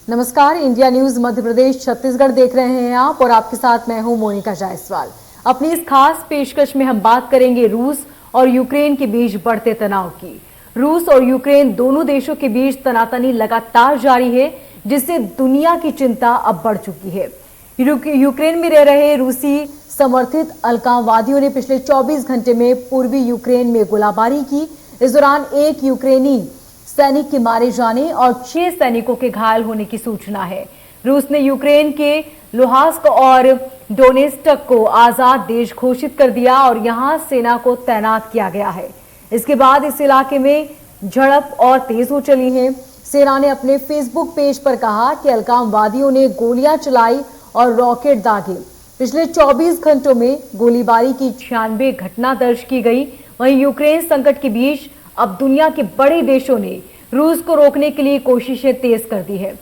नमस्कार, India news Madhya Pradesh Chhattisgarh देख रहे हैं आप और आपके साथ मैं हूं मोनिका जायसवाल। अपनी इस खास पेशकश में हम बात करेंगे रूस और यूक्रेन के बीच बढ़ते तनाव की। रूस और यूक्रेन दोनों देशों के बीच तनातनी लगातार जारी है, जिससे दुनिया की चिंता अब बढ़ चुकी है। यूक्रेन में रह रहे रूसी समर्थित अलगाववादियों ने पिछले 24 घंटे में पूर्वी यूक्रेन में गोलाबारी की। इस दौरान एक यूक्रेनी सैनिक के मारे जाने और 6 सैनिकों के घायल होने की सूचना है। रूस ने यूक्रेन के लुहांस्क और डोनेस्टक को आजाद देश घोषित कर दिया और यहां सेना को तैनात किया गया है। इसके बाद इस इलाके में झड़प और तेज हो चली है। सेना ने अपने फेसबुक पेज पर कहा कि अलगाववादियों ने गोलियां चलाई और रॉकेट दागे। पिछले 24 घंटों में गोलीबारी की 96 घटना दर्ज की गई। वहीं यूक्रेन संकट के बीच अब दुनिया के बड़े देशों ने रूस को रोकने के लिए कोशिशें तेज कर दी है।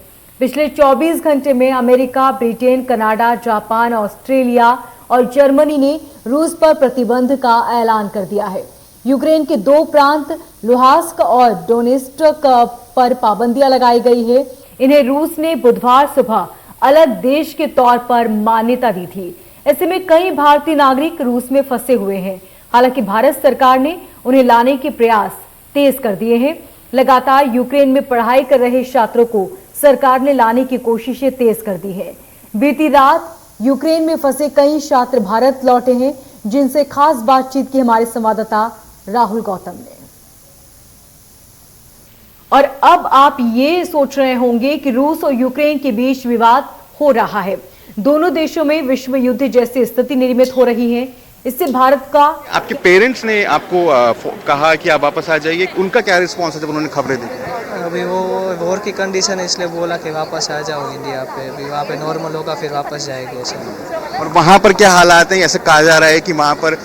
पिछले 24 घंटे में America, Britain, Canada, Japan, Australia और जर्मनी ने रूस पर प्रतिबंध का ऐलान कर दिया है। यूक्रेन के 2 प्रांत लुहांस्क और डोनेस्टक पर पाबंदियां लगाई गई है। इन्हें रूस ने बुधवार सुबह अलग देश के तौर पर मान्यता दी थी। ऐसे में कई भारतीय नागरिक रूस में फंसे हुए हैं। हालांकि भारत सरकार ने उन्हें लाने के प्रयास तेज कर दिए हैं। लगातार यूक्रेन में पढ़ाई कर रहे छात्रों को सरकार ने लाने की कोशिशें तेज कर दी है। बीती रात यूक्रेन में फंसे कई छात्र भारत लौटे हैं, जिनसे खास बातचीत की हमारे संवाददाता राहुल गौतम ने। और अब आप ये सोच रहे होंगे कि रूस और यूक्रेन के बीच विवाद हो रहा है। दोनों देशों में विश्व युद्ध जैसी स्थिति निर्मित हो रही है। इससे भारत का आपके पेरेंट्स ने आपको कहा कि आप वापस आ जाइए, उनका क्या रिस्पॉन्स है जब उन्होंने खबरें देखी? अभी वो वॉर की कंडीशन है, इसलिए बोला कि वापस आ जाओ इंडिया पे। अभी वहाँ पे नॉर्मल होगा, फिर वापस जाएंगे सब। और वहाँ पर क्या हालात हैं? ऐसे कहा जा रहा है कि वहाँ पर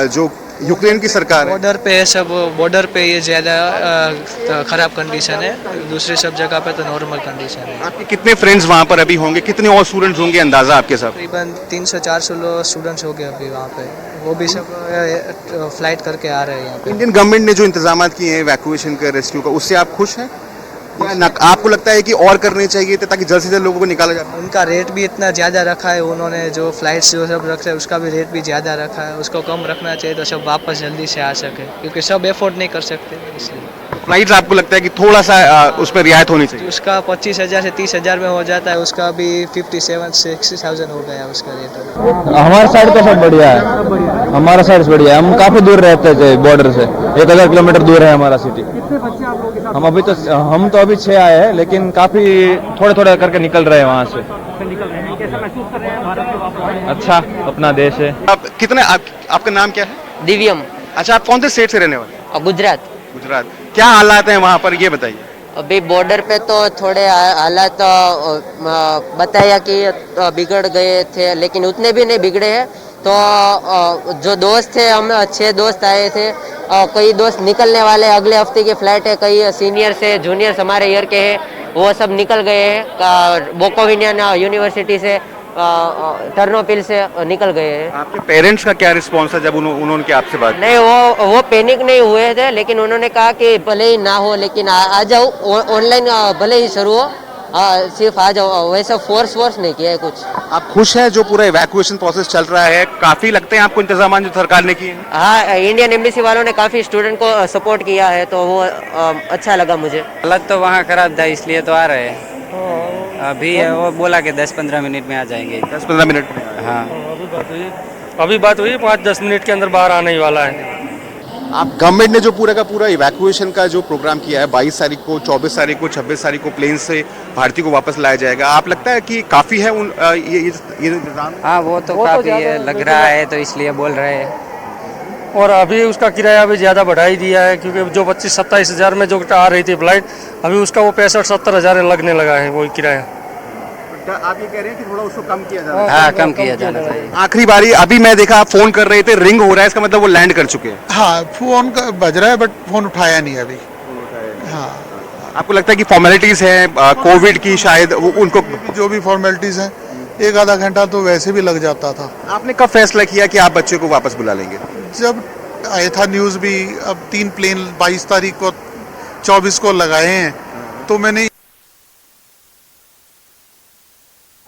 जो यूक्रेन की सरकार है, बॉर्डर पे है, सब बॉर्डर पे ये ज़्यादा ख़राब कंडीशन है। दूसरी सब जगह पे तो नॉर्मल कंडीशन है। आपके कितने फ्रेंड्स वहाँ पर अभी होंगे? कितने और स्टूडेंट्स होंगे अंदाजा आपके साथ? तकरीबन 300-400 स्टूडेंट्स हो गए अभी वहाँ पे। वो भी सब फ्लाइट करके आ रहे हैं यहाँ पे। इंडियन गवर्नमेंट ने जो इंतजाम किए हैं इवैक्यूएशन का, रेस्क्यू का, उससे आप खुश हैं या आपको लगता है कि और करने चाहिए थे ताकि जल्द से जल्द लोगों को निकाला जाए? उनका रेट भी इतना ज़्यादा रखा है उन्होंने, जो फ्लाइट्स जो सब रख रहे हैं उसका भी रेट भी ज़्यादा रखा है। उसको कम रखना चाहिए तो सब वापस जल्दी से आ सके, क्योंकि सब एफोर्ड नहीं कर सकते। इसलिए फ्लाइट्स आपको लगता है कि थोड़ा सा उस पर रियायत होनी चाहिए? उसका 25,000 से 30,000 में हो जाता है, उसका भी 57,000-60,000 हो गया उसका रेट। हमारा साइड तो सब बढ़िया है, हमारा साइड बढ़िया है। हम काफी दूर रहते थे बॉर्डर से, 1000 किलोमीटर दूर है हमारा सिटी। कितने बच्चे आप लोगों के साथ? हम तो अभी 6 आए हैं, लेकिन काफी थोड़े थोड़े करके निकल रहे हैं वहाँ से। निकल रहे हैं, कैसा महसूस कर रहे हैं भारत में वापस आए? अच्छा, अपना देश है। आप कितने आपका नाम क्या है? दिव्यम। अच्छा, आप कौन से स्टेट से रहने वाले? गुजरात। गुजरात। क्या हालात हैं वहाँ पर, ये बताइए। अभी बॉर्डर पे तो थोड़े हालात बताया कि बिगड़ गए थे, लेकिन उतने भी नहीं बिगड़े हैं। तो जो दोस्त थे, हम 6 दोस्त आए थे। कई दोस्त निकलने वाले, अगले हफ्ते की फ्लाइट है। कई सीनियर से जूनियर्स हमारे ईयर के हैं, वो सब निकल गए हैं। बोकोविनियन यूनिवर्सिटी से, टर्नोपिल से निकल गए हैं। आपके पेरेंट्स का क्या रिस्पॉन्स है जब उन्होंने की आपसे बात? नहीं, वो पैनिक नहीं हुए थे, लेकिन उन्होंने कहा कि भले ही ना हो, लेकिन आ जाओ, ऑनलाइन भले ही शुरू हो, सिर्फ आ जाओ। वैसा फोर्स नहीं किया है कुछ। आप खुश हैं जो पूरा इवैक्यूएशन प्रोसेस चल रहा है? काफी लगते हैं आपको इंतजाम जो सरकार ने किए हैं? हाँ, इंडियन एम्बेसी वालों ने काफी स्टूडेंट को सपोर्ट किया है, तो वो अच्छा लगा मुझे। हालत तो वहाँ खराब था, इसलिए तो आ रहे हैं। अभी वो बोला कि 10-15 मिनट में आ जाएंगे। 10-15 मिनट में? हाँ, अभी बात हुई 5-10 मिनट के अंदर बाहर आने ही वाला है। आप गवर्नमेंट ने जो पूरा का पूरा इवैक्यूएशन का जो प्रोग्राम किया है, 22 तारीख को, 24 तारीख को, 26 तारीख को प्लेन से भारतीय को वापस लाया जाएगा, आप लगता है कि काफी है ये इंतजाम? हाँ, वो तो काफी है, लग रहा है, तो इसलिए बोल रहे हैं। और अभी उसका किराया भी ज़्यादा बढ़ा ही दिया है, क्योंकि जो 25-27 हज़ार में जो आ रही थी फ्लाइट, अभी उसका वो 65-70 हज़ार लगने लगा है वही किराया। आप ये कह रहे हैं कि थोड़ा उसको कम किया जाए? हाँ, कम किया जाना चाहिए। आखिरी बारी अभी मैं देखा आप फोन कर रहे थे, रिंग हो रहा है, इसका मतलब वो लैंड कर चुके हैं? हाँ, फोन बज रहा है, बट फोन उठाया नहीं अभी। हाँ, आपको लगता है कि फॉर्मेलिटीज है कोविड की, शायद वो उनको जो भी फॉर्मेलिटीज हैं, 1-आधा घंटा तो वैसे भी लग जाता था। आपने कब फैसला किया कि आप बच्चे को वापस बुला लेंगे? जब आया था न्यूज़ भी, अब 3 प्लेन 22 तारीख को 24 को लगाए हैं, तो मैंने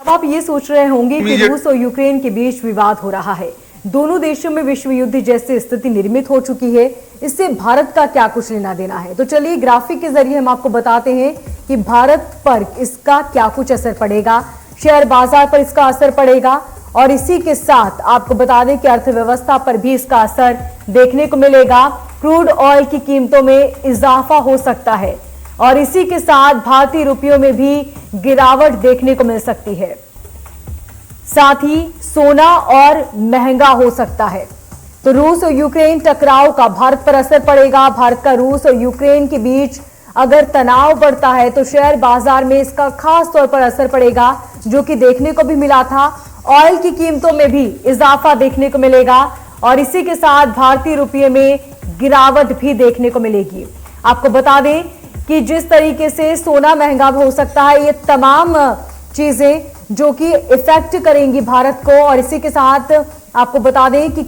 अब आप ये सोच रहे होंगे कि Immediate- रूस और यूक्रेन के बीच विवाद हो रहा है, दोनों देशों में विश्व युद्ध जैसी स्थिति निर्मित हो चुकी है, इससे भारत का क्या कुछ लेना देना है। तो चलिए ग्राफिक के जरिए हम आपको बताते हैं कि भारत पर इसका क्या कुछ असर पड़ेगा, शेयर बाजार पर इसका असर पड़ेगा और इसी के साथ आपको बता दें कि अर्थव्यवस्था पर भी इसका असर देखने को मिलेगा। क्रूड ऑयल की कीमतों में इजाफा हो सकता है और इसी के साथ भारतीय रुपयों में भी गिरावट देखने को मिल सकती है। साथ ही सोना और महंगा हो सकता है। तो रूस और यूक्रेन टकराव का भारत पर असर पड़ेगा। भारत का रूस और यूक्रेन के बीच अगर तनाव बढ़ता है तो शेयर बाजार में इसका खास तौर पर असर पड़ेगा, जो कि देखने को भी मिला था। ऑयल की कीमतों में भी इजाफा देखने को मिलेगा और इसी के साथ भारतीय रुपये में गिरावट भी देखने को मिलेगी। आपको बता दें कि जिस तरीके से सोना महंगा हो सकता है, ये तमाम चीजें जो कि इफेक्ट करेंगी भारत को और इसी के साथ आपको बता दें कि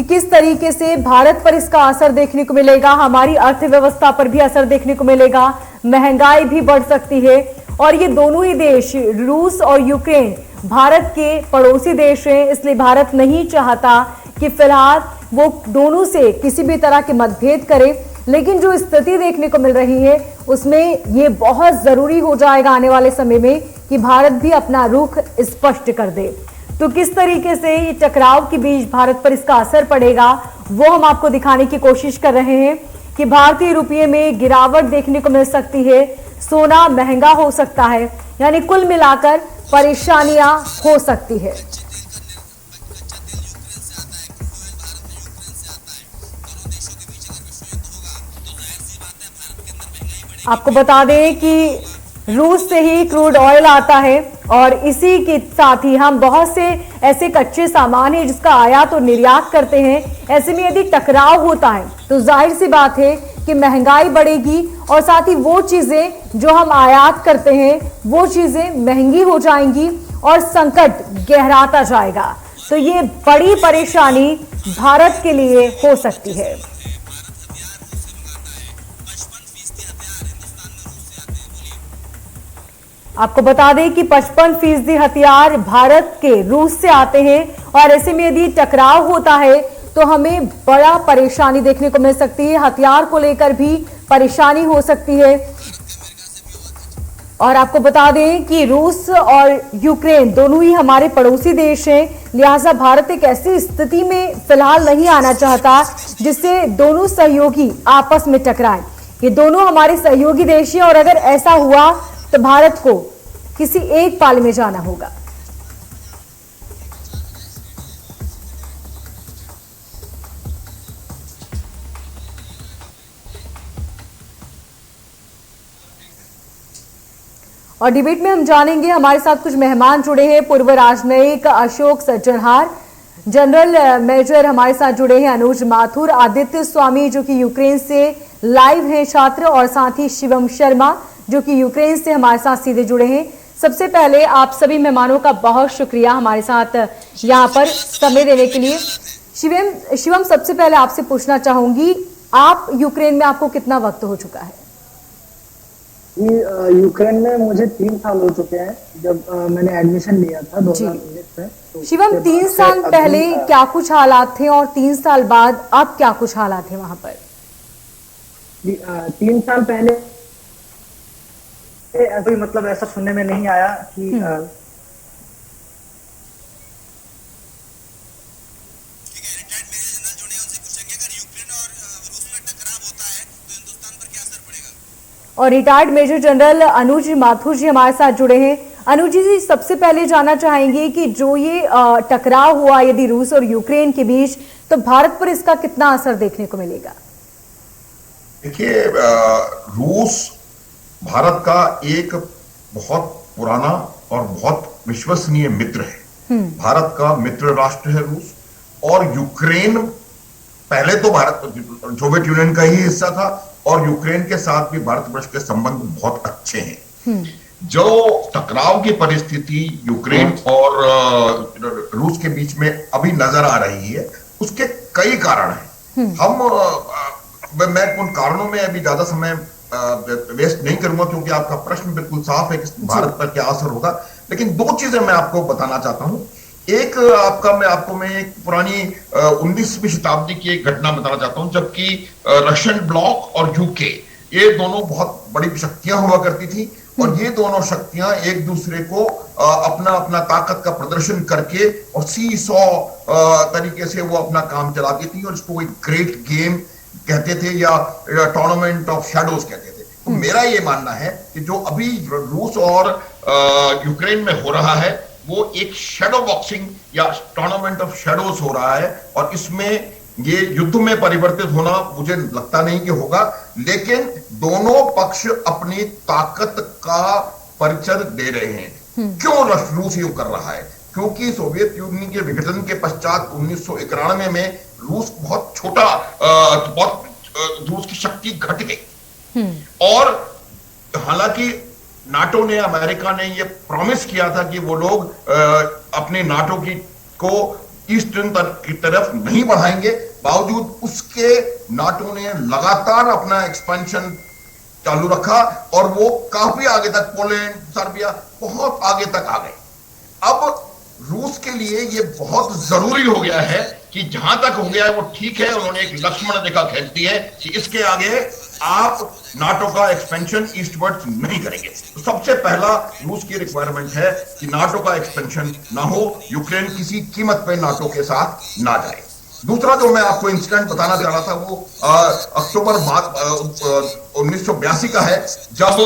किस तरीके से भारत पर इसका असर देखने को मिलेगा, हमारी अर्थव्यवस्था पर भी असर देखने को मिलेगा, महंगाई भी बढ़ सकती है। और ये दोनों ही देश, रूस और यूक्रेन, भारत के पड़ोसी देश हैं, इसलिए भारत नहीं चाहता कि फिलहाल वो दोनों से किसी भी तरह के मतभेद करे। लेकिन जो स्थिति देखने को मिल रही है उसमें ये बहुत जरूरी हो जाएगा आने वाले समय में कि भारत भी अपना रुख स्पष्ट कर दे। तो किस तरीके से ये टकराव के बीच भारत पर इसका असर पड़ेगा वो हम आपको दिखाने की कोशिश कर रहे हैं कि भारतीय रुपये में गिरावट देखने को मिल सकती है, सोना महंगा हो सकता है, यानी कुल मिलाकर परेशानियां हो सकती है। आपको बता दें कि रूस से ही क्रूड ऑयल आता है और इसी के साथ ही हम बहुत से ऐसे कच्चे सामान हैं जिसका आयात और निर्यात करते हैं। ऐसे में यदि टकराव होता है तो जाहिर सी बात है कि महंगाई बढ़ेगी और साथ ही वो चीजें जो हम आयात करते हैं वो चीजें महंगी हो जाएंगी और संकट गहराता जाएगा। तो ये बड़ी परेशानी भारत के लिए हो सकती है। आपको बता दें कि 55% हथियार भारत के रूस से आते हैं और ऐसे में यदि टकराव होता है तो हमें बड़ा परेशानी देखने को मिल सकती है, हथियार को लेकर भी परेशानी हो सकती है। और आपको बता दें कि रूस और यूक्रेन दोनों ही हमारे पड़ोसी देश हैं, लिहाजा भारत एक ऐसी स्थिति में फिलहाल नहीं आना चाहता जिससे दोनों सहयोगी आपस में टकराएं। ये दोनों हमारे सहयोगी देश हैं और अगर ऐसा हुआ तो भारत को किसी एक पाले में जाना होगा। और डिबेट में हम जानेंगे, हमारे साथ कुछ मेहमान जुड़े हैं। पूर्व राजनयिक अशोक सज्जनहार, जनरल मेजर हमारे साथ जुड़े हैं अनुज माथुर, आदित्य स्वामी जो कि यूक्रेन से लाइव हैं छात्र, और साथ ही शिवम शर्मा जो कि यूक्रेन से हमारे साथ सीधे जुड़े हैं। सबसे पहले आप सभी मेहमानों का बहुत शुक्रिया हमारे साथ यहाँ पर समय देने के लिए। शिवम, सबसे पहले आपसे पूछना चाहूंगी, आप यूक्रेन में आपको कितना वक्त हो चुका है? यूक्रेन में मुझे 3 साल हो चुके हैं, जब मैंने एडमिशन लिया था 2019 में। तो शिवम, 3 साल पहले क्या कुछ हालात थे और 3 साल बाद अब क्या कुछ हालात थे वहां पर? 3 साल पहले ऐसा मतलब ऐसा सुनने में नहीं आया कि और रिटायर्ड मेजर जनरल अनुज माथुर जी हमारे साथ जुड़े हैं। अनुज जी, सबसे पहले जानना चाहेंगे कि जो ये टकराव हुआ यदि रूस और यूक्रेन के बीच, तो भारत पर इसका कितना असर देखने को मिलेगा? देखिए, रूस भारत का एक बहुत पुराना और बहुत विश्वसनीय मित्र है। भारत का मित्र राष्ट्र है रूस, और यूक्रेन पहले तो भारत सोवियत यूनियन का ही हिस्सा था और यूक्रेन के साथ भी भारतवर्ष के संबंध बहुत अच्छे हैं। जो टकराव की परिस्थिति यूक्रेन और रूस के बीच में अभी नजर आ रही है, उसके कई कारण हैं। मैं उन कारणों में अभी ज्यादा समय वेस्ट नहीं करूंगा क्योंकि आपका प्रश्न बिल्कुल साफ है कि भारत पर क्या असर होगा। लेकिन दो चीजें मैं आपको बताना चाहता हूं। एक मैं एक पुरानी 19वीं शताब्दी की एक घटना बताना चाहता हूं, जबकि रशियन ब्लॉक और यूके ये दोनों बहुत बड़ी शक्तियां हुआ करती थी और ये दोनों शक्तियां एक दूसरे को अपना अपना ताकत का प्रदर्शन करके और सी सौ तरीके से वो अपना काम चलाती थी और इसको एक ग्रेट गेम कहते थे या टूर्नामेंट ऑफ शैडोज कहते थे। तो मेरा ये मानना है कि जो अभी रूस और यूक्रेन में हो रहा है वो एक शैडो बॉक्सिंग या टूर्नामेंट ऑफ शैडोज हो रहा है और इसमें ये युद्ध में परिवर्तित होना मुझे लगता नहीं कि होगा, लेकिन दोनों पक्ष अपनी ताकत का परिचय दे रहे हैं। क्यों रूस यूं कर रहा है? क्योंकि सोवियत यूनियन के विघटन के पश्चात 1991 में रूस बहुत छोटा रूस की शक्ति घट गई और हालांकि नाटो ने, अमेरिका ने ये प्रॉमिस किया था कि वो लोग अपने नाटो को ईस्टर्न की तरफ नहीं बढ़ाएंगे, बावजूद उसके नाटो ने लगातार अपना एक्सपेंशन चालू रखा और वो काफी आगे तक, पोलैंड, सर्बिया बहुत आगे तक आ गए। अब रूस के लिए ये बहुत जरूरी हो गया है कि जहां तक हो गया है वो ठीक है, उन्होंने एक लक्ष्मण रेखा खींच दी है कि इसके आगे आप नाटो का एक्सपेंशन ईस्टवर्ड नहीं करेंगे। तो सबसे पहला रूस की रिक्वायरमेंट है कि नाटो का एक्सपेंशन ना हो, यूक्रेन किसी कीमत पे नाटो के साथ ना जाए। दूसरा जो मैं आपको इंसिडेंट बताना चाह रहा था वो अक्टूबर 1982 का है, जब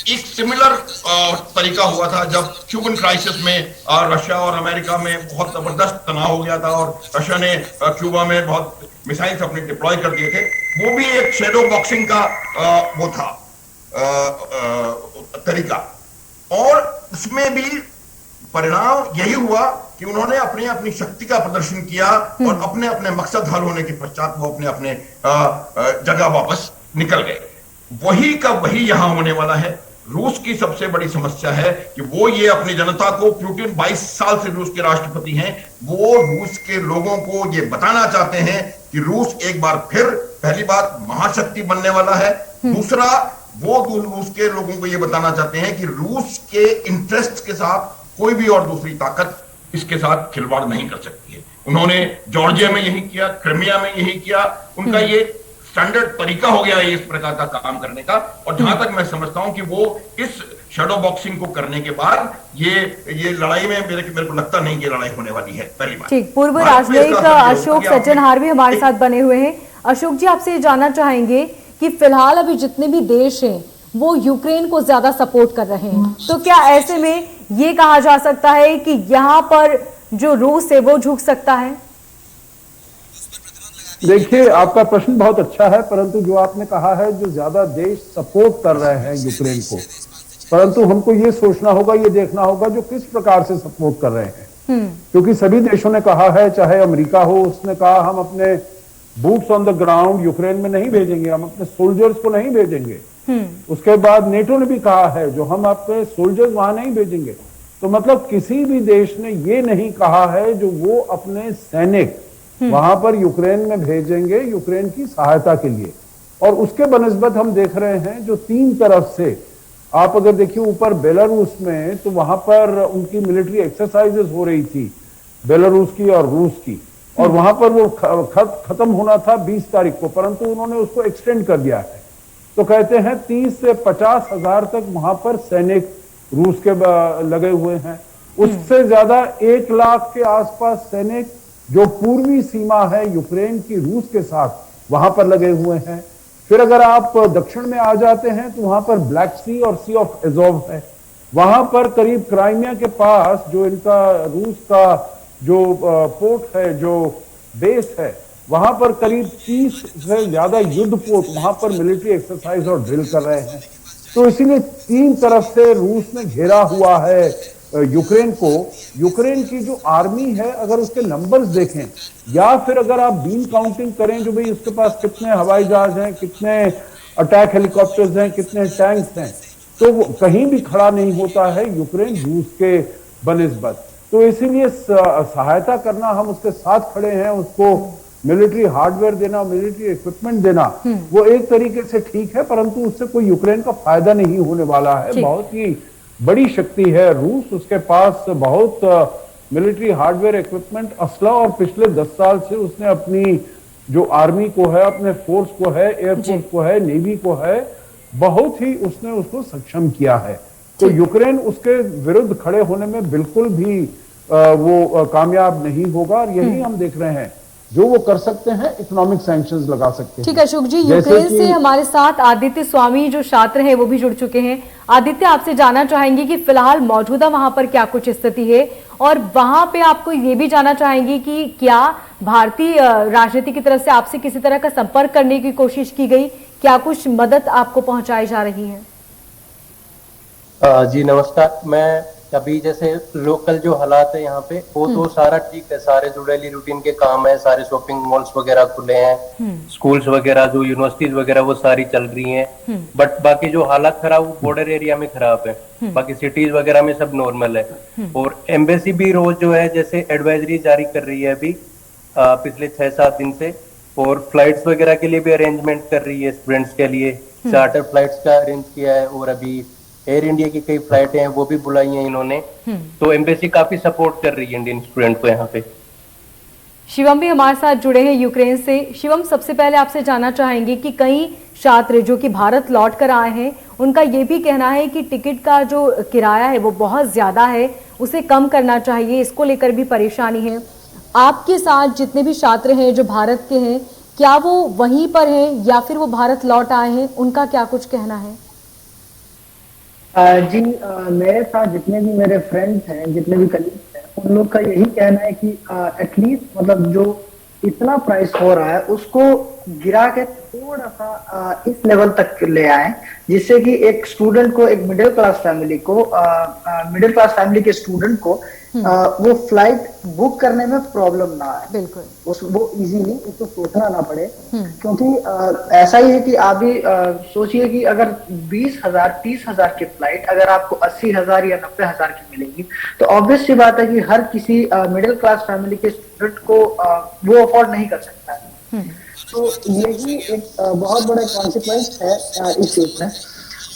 एक सिमिलर तरीका हुआ था, जब क्यूबन क्राइसिस में रशिया और अमेरिका में बहुत जबरदस्त तनाव हो गया था और रशिया ने क्यूबा में बहुत मिसाइल्स अपने डिप्लॉय कर दिए थे। वो भी एक शैडो बॉक्सिंग का वो था तरीका और उसमें भी परिणाम यही हुआ कि उन्होंने अपनी शक्ति का प्रदर्शन किया और अपने अपने मकसद हल होने के पश्चात वो अपने जगह वापस निकल गए। वही का वही यहां होने वाला है। रूस की सबसे बड़ी समस्या है कि वो ये अपनी जनता को, पुतिन 22 साल से रूस के राष्ट्रपति हैं, वो रूस के लोगों को ये बताना चाहते हैं कि रूस एक बार फिर, पहली बात, महाशक्ति बनने वाला है। दूसरा, वो रूस के लोगों को ये बताना चाहते हैं कि रूस के इंटरेस्ट के साथ कोई भी और दूसरी ताकत इसके साथ खिलवाड़ नहीं कर सकती है। उन्होंने जॉर्जिया में यही किया, क्रिमिया में यही किया। उनका ये स्टैंडर्ड तरीका हो गया है इस प्रकार का काम करने का। और जहां तक मैं समझता हूं कि वो इस शैडो बॉक्सिंग को करने के बाद ये लड़ाई में मेरे को लगता नहीं कि लड़ाई होने वाली है। पहली बात। ठीक, पूर्व राजनयिक अशोक सज्जनहार भी हमारे साथ बने हुए हैं। अशोक जी, आपसे ये जानना चाहेंगे कि फिलहाल अभी जितने भी देश हैं वो यूक्रेन को ज्यादा सपोर्ट कर रहे हैं, तो क्या ऐसे में ये कहा जा सकता है कि यहाँ पर जो रूस है वो झुक सकता है? देखिए, आपका प्रश्न बहुत अच्छा है, परंतु जो आपने कहा है जो ज्यादा देश सपोर्ट कर रहे हैं यूक्रेन को, परंतु हमको ये सोचना होगा, ये देखना होगा जो किस प्रकार से सपोर्ट कर रहे हैं। क्योंकि सभी देशों ने कहा है, चाहे अमेरिका हो, उसने कहा हम अपने boots on the ground Ukraine में नहीं भेजेंगे, हम अपने सोल्जर्स को नहीं भेजेंगे। उसके बाद नेटो ने भी कहा है जो हम आपके सोल्जर्स वहां नहीं भेजेंगे। तो मतलब किसी भी देश ने ये नहीं कहा है जो वो अपने सैनिक वहां पर यूक्रेन में भेजेंगे यूक्रेन की सहायता के लिए। और उसके बनिस्बत हम देख रहे हैं जो तीन तरफ से, आप अगर देखिए ऊपर बेलारूस में, तो वहां पर उनकी मिलिट्री एक्सरसाइजेस हो रही थी, बेलारूस की और रूस की, और वहां पर वो खत्म होना था 20 तारीख को, परंतु उन्होंने उसको एक्सटेंड कर दिया है। तो कहते हैं 30 से 50 हजार तक वहां पर सैनिक रूस के लगे हुए हैं। उससे ज्यादा 1 लाख के आसपास सैनिक जो पूर्वी सीमा है यूक्रेन की रूस के साथ वहां पर लगे हुए हैं। फिर अगर आप दक्षिण में आ जाते हैं तो वहां पर ब्लैक सी और सी ऑफ एजोव है। वहां पर करीब क्राइमिया के पास जो इनका रूस का जो पोर्ट है, जो बेस है, वहां पर करीब 30 से ज्यादा युद्ध पोत वहां पर मिलिट्री एक्सरसाइज और ड्रिल कर रहे हैं। तो इसीलिए तीन तरफ से रूस ने घेरा हुआ है यूक्रेन को। यूक्रेन की जो आर्मी है, अगर उसके नंबर्स देखें या फिर अगर आप बीम काउंटिंग करें जो भाई उसके पास कितने हवाई जहाज हैं, कितने अटैक हेलीकॉप्टर्स हैं, कितने टैंक्स हैं, तो वो कहीं भी खड़ा नहीं होता है यूक्रेन रूस के बनिस्बत। तो इसीलिए सहायता करना, हम उसके साथ खड़े हैं, उसको मिलिट्री हार्डवेयर देना, मिलिट्री इक्विपमेंट देना, वो एक तरीके से ठीक है, परंतु उससे कोई यूक्रेन का फायदा नहीं होने वाला है। बहुत ही बड़ी शक्ति है रूस, उसके पास बहुत मिलिट्री हार्डवेयर इक्विपमेंट, असला, और पिछले 10 साल से उसने अपनी जो आर्मी को है, अपने फोर्स को है, एयरफोर्स को है, नेवी को है, बहुत ही उसने उसको सक्षम किया है। तो यूक्रेन उसके विरुद्ध खड़े होने में बिल्कुल भी वो कामयाब नहीं होगा, और यही हम देख रहे हैं जो वो कर सकते हैं, इकोनॉमिक सैंक्शंस लगा सकते हैं। ठीक है अशोक जी, यूक्रेन से हमारे साथ आदित्य स्वामी जो छात्र हैं वो भी जुड़ चुके हैं। आदित्य, आपसे जानना चाहेंगे कि फिलहाल मौजूदा वहां पर क्या कुछ स्थिति है, और वहां पे आपको ये भी जानना चाहेंगे कि क्या भारतीय राजनीति की तरफ से आपसे किसी तरह का संपर्क करने की कोशिश की गई, क्या कुछ मदद आपको पहुंचाई जा रही है? जी नमस्कार। मैं अभी जैसे लोकल जो हालात है यहाँ पे वो तो सारा ठीक है, सारे जो डेली रूटीन के काम है, सारे शॉपिंग मॉल्स वगैरह खुले हैं, स्कूल्स वगैरह जो यूनिवर्सिटीज वगैरह वो सारी चल रही हैं, बट बाकी जो हालात खराब वो बॉर्डर एरिया में खराब है, बाकी सिटीज वगैरह में सब नॉर्मल है। और एम्बेसी भी रोज जो है जैसे एडवाइजरी जारी कर रही है अभी पिछले 6-7 दिन से, और फ्लाइट्स वगैरह के लिए भी अरेंजमेंट कर रही है स्टूडेंट्स के लिए, चार्टर फ्लाइट्स का अरेंज किया है, और अभी एयर इंडिया की कई फ्लाइटें हैं वो भी बुलाई हैं इन्होंने। तो एम्बेसी काफी सपोर्ट कर रही है इंडियन स्टूडेंट को यहाँ पे। शिवम भी हमारे साथ जुड़े हैं यूक्रेन से। शिवम, सबसे पहले आपसे जानना चाहेंगे कि कई छात्र जो कि भारत लौट कर आए हैं, उनका ये भी कहना है कि टिकट का जो किराया है वो बहुत ज्यादा है, उसे कम करना चाहिए, इसको लेकर भी परेशानी है। आपके साथ जितने भी छात्र हैं जो भारत के हैं, क्या वो वहीं पर हैं या फिर वो भारत लौट आए हैं, उनका क्या कुछ कहना है? जी मेरे साथ जितने भी मेरे फ्रेंड्स हैं, जितने भी कलीग्स हैं, उन लोग का यही कहना है कि एटलीस्ट मतलब जो इतना प्राइस हो रहा है उसको गिरा के थोड़ा सा इस लेवल तक ले आए, जिससे कि एक स्टूडेंट को, एक मिडिल क्लास फैमिली को, मिडिल क्लास फैमिली के स्टूडेंट को वो फ्लाइट बुक करने में प्रॉब्लम ना आए। बिल्कुल वो इजीली उसको सोचना ना पड़े, क्योंकि ऐसा ही है कि आप भी सोचिए कि अगर 20,000 30,000 की फ्लाइट अगर आपको 80,000 या 90,000 की मिलेगी, तो ऑब्वियस सी बात है कि हर किसी मिडिल क्लास फैमिली के स्टूडेंट को वो अफोर्ड नहीं कर सकता है। तो यही एक बहुत बड़ा कॉन्सिक्वेंस है इस चीज में।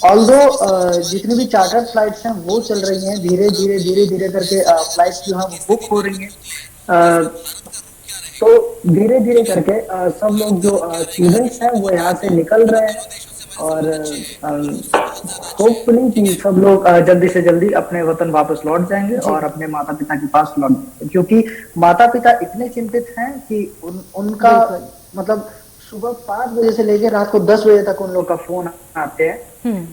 ऑल्दो जितनी भी चार्टर फ्लाइट्स हैं वो चल रही हैं, धीरे धीरे करके फ्लाइट्स जो है वो बुक हो रही हैं, तो धीरे धीरे करके सब लोग जो स्टूडेंट्स हैं वो यहाँ से निकल रहे हैं, और होपफुली कि सब लोग जल्दी से जल्दी अपने वतन वापस लौट जाएंगे और अपने माता पिता के पास लौट जाएंगे, क्योंकि माता पिता इतने चिंतित हैं कि उनका मतलब सुबह 5 बजे से लेकर रात को 10 बजे तक उन लोग का फोन आते हैं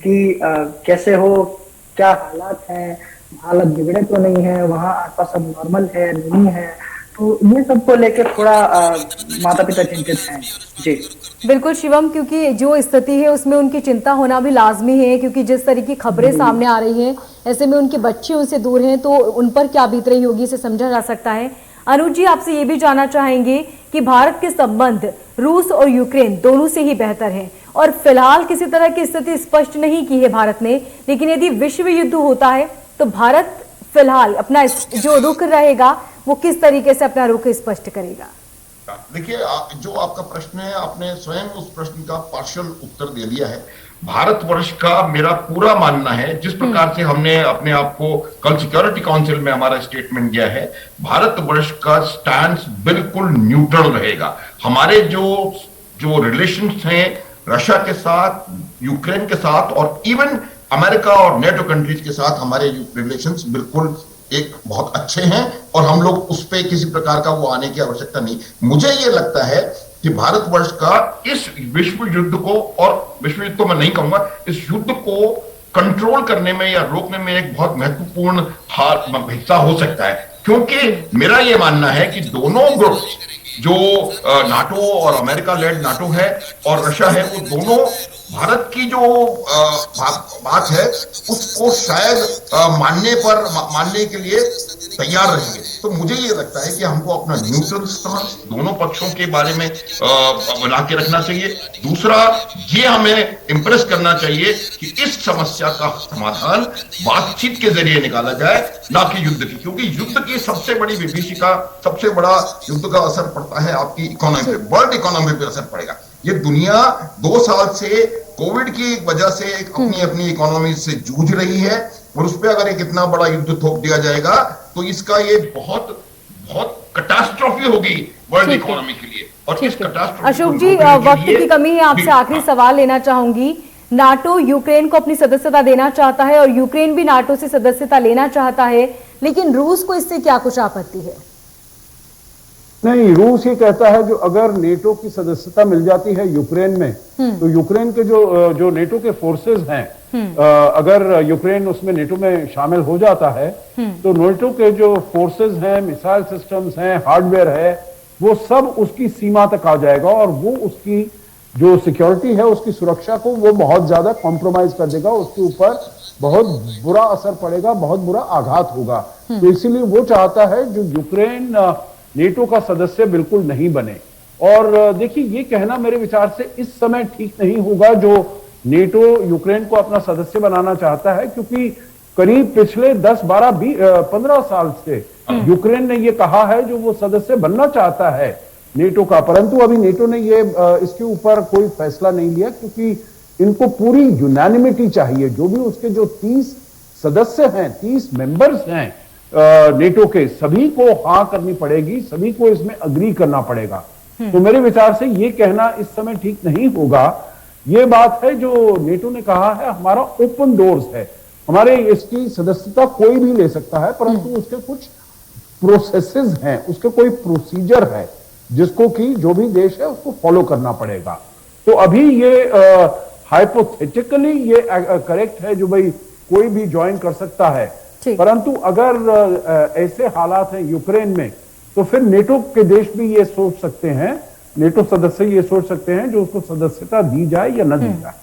कि कैसे हो, क्या हालात हैं, हालत बिगड़े तो नहीं है, वहाँ आसपास सब नॉर्मल है नहीं है। तो ये सबको लेकर थोड़ा माता पिता चिंतित हैं। जी बिल्कुल शिवम, क्योंकि जो स्थिति है उसमें उनकी चिंता होना भी लाजमी है, क्योंकि जिस तरह की खबरें सामने आ रही हैं, ऐसे में उनके बच्चे उनसे दूर हैं, तो उन पर क्या बीत रही होगी इसे समझा जा सकता है। अनुज जी, आपसे ये भी जानना चाहेंगे कि भारत के संबंध रूस और यूक्रेन दोनों से ही बेहतर हैं, और फिलहाल किसी तरह की स्थिति स्पष्ट नहीं की है भारत ने, लेकिन यदि विश्व युद्ध होता है तो भारत फिलहाल अपना जो रुख रहेगा वो किस तरीके से अपना रुख स्पष्ट करेगा? देखिए, जो आपका प्रश्न है आपने स्वयं उस प्रश्न का पार्शियल उत्तर दे दिया है। भारतवर्ष का मेरा पूरा मानना है, जिस प्रकार से हमने अपने आप को कल सिक्योरिटी काउंसिल में हमारा स्टेटमेंट दिया है, भारतवर्ष का स्टैंड बिल्कुल न्यूट्रल रहेगा। हमारे जो रिलेशंस हैं रशिया के साथ, यूक्रेन के साथ और इवन अमेरिका और नेटो कंट्रीज के साथ हमारे रिलेशंस बिल्कुल एक बहुत अच्छे हैं, और हम लोग उस पर किसी प्रकार का वो आने की आवश्यकता नहीं। मुझे ये लगता है कि भारतवर्ष का इस विश्व युद्ध को, और विश्व युद्ध तो मैं नहीं कहूंगा, इस युद्ध को कंट्रोल करने में या रोकने में एक बहुत महत्वपूर्ण हिस्सा हो सकता है, क्योंकि मेरा ये मानना है कि दोनों ग्रुप जो नाटो और अमेरिका लेड नाटो है और रशिया है, वो दोनों भारत की जो बात है उसको शायद मानने के लिए तैयार रहेंगे। तो मुझे ये लगता है कि हमको अपना न्यूट्रल स्टांस दोनों पक्षों के बारे में बना के रखना चाहिए। दूसरा, ये हमें इम्प्रेस करना चाहिए कि इस समस्या का समाधान बातचीत के जरिए निकाला जाए, ना कि युद्ध की, क्योंकि युद्ध की सबसे बड़ी विभीषिका, सबसे बड़ा युद्ध का असर पड़ता है आपकी इकोनॉमी पे, वर्ल्ड इकोनॉमी पे असर पड़ेगा। ये दुनिया 2 साल से कोविड की वजह से अपनी इकोनॉमी से जूझ रही है, और उस पर अगर एक इतना बड़ा युद्ध थोप दिया जाएगा तो इसका ये बहुत कैटास्ट्रोफी होगी वर्ल्ड इकोनॉमी के लिए। और इस कैटास्ट्रोफी अशोक जी, वक्त की कमी है, आपसे आखिरी सवाल लेना चाहूंगी। नाटो यूक्रेन को अपनी सदस्यता देना चाहता है और यूक्रेन भी नाटो से सदस्यता लेना चाहता है, लेकिन रूस को इससे क्या कुछ आपत्ति है? नहीं, रूस ये कहता है जो अगर नेटो की सदस्यता मिल जाती है यूक्रेन में, तो यूक्रेन के जो नेटो के फोर्सेस हैं, अगर यूक्रेन उसमें नेटो में शामिल हो जाता है, तो नेटो के जो फोर्सेस हैं, मिसाइल सिस्टम्स हैं, हार्डवेयर है, वो सब उसकी सीमा तक आ जाएगा और वो उसकी जो सिक्योरिटी है, उसकी सुरक्षा को वो बहुत ज्यादा कॉम्प्रोमाइज कर देगा, उसके ऊपर बहुत बुरा असर पड़ेगा, बहुत बुरा आघात होगा। तो इसीलिए वो चाहता है जो यूक्रेन नेटो का सदस्य बिल्कुल नहीं बने। और देखिए, ये कहना मेरे विचार से इस समय ठीक नहीं होगा जो नेटो यूक्रेन को अपना सदस्य बनाना चाहता है, क्योंकि करीब पिछले 10, 12, 15 साल से यूक्रेन ने ये कहा है जो वो सदस्य बनना चाहता है नेटो का, परंतु अभी नेटो ने ये इसके ऊपर कोई फैसला नहीं लिया, क्योंकि इनको पूरी यूनानिमिटी चाहिए। जो भी उसके जो 30 सदस्य हैं, 30 मेंबर्स हैं नेटो के, सभी को हाँ करनी पड़ेगी, सभी को इसमें अग्री करना पड़ेगा। तो मेरे विचार से ये कहना इस समय ठीक नहीं होगा। ये बात है जो नेटो ने कहा है, हमारा ओपन डोर्स है, हमारे इसकी सदस्यता कोई भी ले सकता है, परंतु उसके कुछ प्रोसेसेस हैं, उसके कोई प्रोसीजर है जिसको कि जो भी देश है उसको फॉलो करना पड़ेगा। तो अभी ये हाइपोथेटिकली ये करेक्ट है जो भाई कोई भी ज्वाइन कर सकता है, परंतु अगर ऐसे हालात हैं यूक्रेन में, तो फिर नेटो के देश भी ये सोच सकते हैं, नेटो सदस्य ये सोच सकते हैं जो उसको सदस्यता दी जाए या न दी जाए।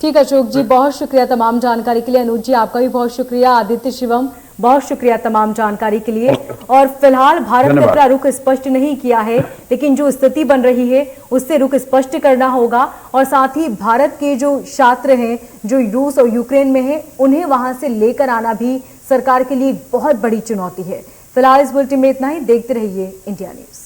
ठीक है अशोक जी, बहुत शुक्रिया तमाम जानकारी के लिए। अनुज जी, आपका भी बहुत शुक्रिया। आदित्य शिवम, बहुत शुक्रिया तमाम जानकारी के लिए। और फिलहाल भारत ने अपना रुख स्पष्ट नहीं किया है, लेकिन जो स्थिति बन रही है उससे रुख स्पष्ट करना होगा, और साथ ही भारत के जो छात्र हैं जो रूस और यूक्रेन में हैं, उन्हें वहां से लेकर आना भी सरकार के लिए बहुत बड़ी चुनौती है। फिलहाल इस बुलेटिन में इतना ही। देखते रहिए इंडिया न्यूज।